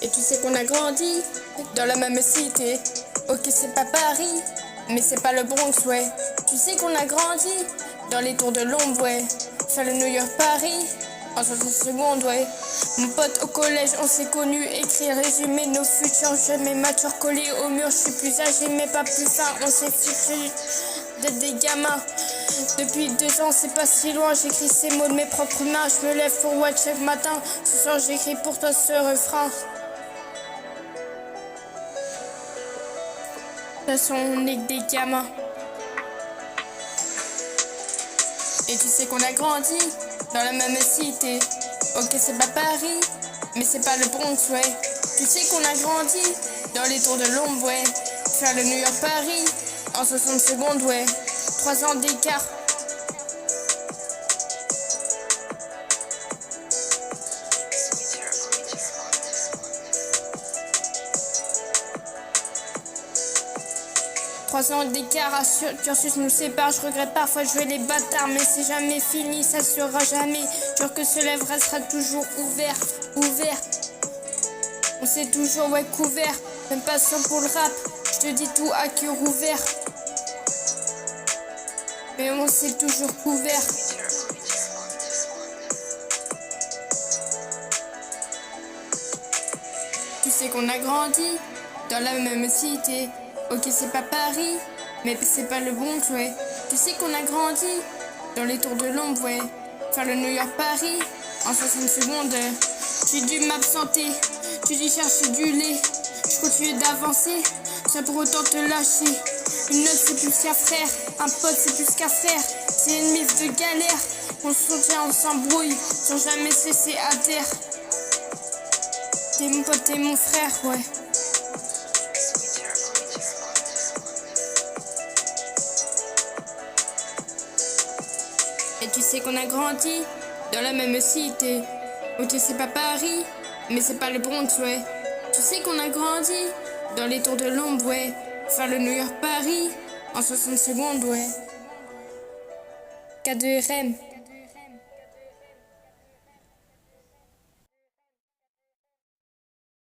Et tu sais qu'on a grandi dans la même cité. Ok, c'est pas Paris, mais c'est pas le Bronx, ouais. Tu sais qu'on a grandi dans les tours de l'ombre, ouais. Faire le New York Paris en 60 secondes, ouais. Mon pote au collège, on s'est connus, écrire, résumer nos futurs. Jamais mature collé au mur, je suis plus âgé, mais pas plus fin. On s'est fixé d'être des gamins. Depuis 2 ans, c'est pas si loin. J'écris ces mots de mes propres mains. Je me lève pour watch chaque matin. Ce soir, j'écris pour toi ce refrain. De toute façon, on est que des gamins. Et tu sais qu'on a grandi dans la même cité. Ok, c'est pas Paris, mais c'est pas le Bronx, ouais. Tu sais qu'on a grandi dans les tours de l'ombre, ouais. Faire le New York Paris en 60 secondes, ouais. 3 ans d'écart. Trois ans d'écart, cursus nous sépare. Je regrette parfois jouer les bâtards, mais c'est jamais fini, ça sera jamais. Jure que ce lèvre restera toujours ouvert, ouvert. On s'est toujours ouais couvert, même pas sans pour le rap. Je te dis tout à cœur ouvert, mais on s'est toujours couvert. Tu sais qu'on a grandi dans la même cité. Ok, c'est pas Paris, mais c'est pas le Bronx, ouais. Tu sais qu'on a grandi dans les tours de l'ombre, ouais. Faire le New York Paris en 60 secondes. J'ai dû m'absenter, tu dis chercher du lait. Je continue d'avancer, sans pour autant te lâcher. Une note c'est plus qu'un frère, un pote c'est plus qu'un frère. C'est une mise de galère, on se soutient, on s'embrouille, sans jamais cesser à terre. T'es mon pote, t'es mon frère, ouais. Et tu sais qu'on a grandi dans la même cité. Ok, c'est pas Paris, mais c'est pas le Bronx, ouais. Tu sais qu'on a grandi dans les tours de l'ombre, ouais. Faire le New York Paris en 60 secondes, ouais. K2RM.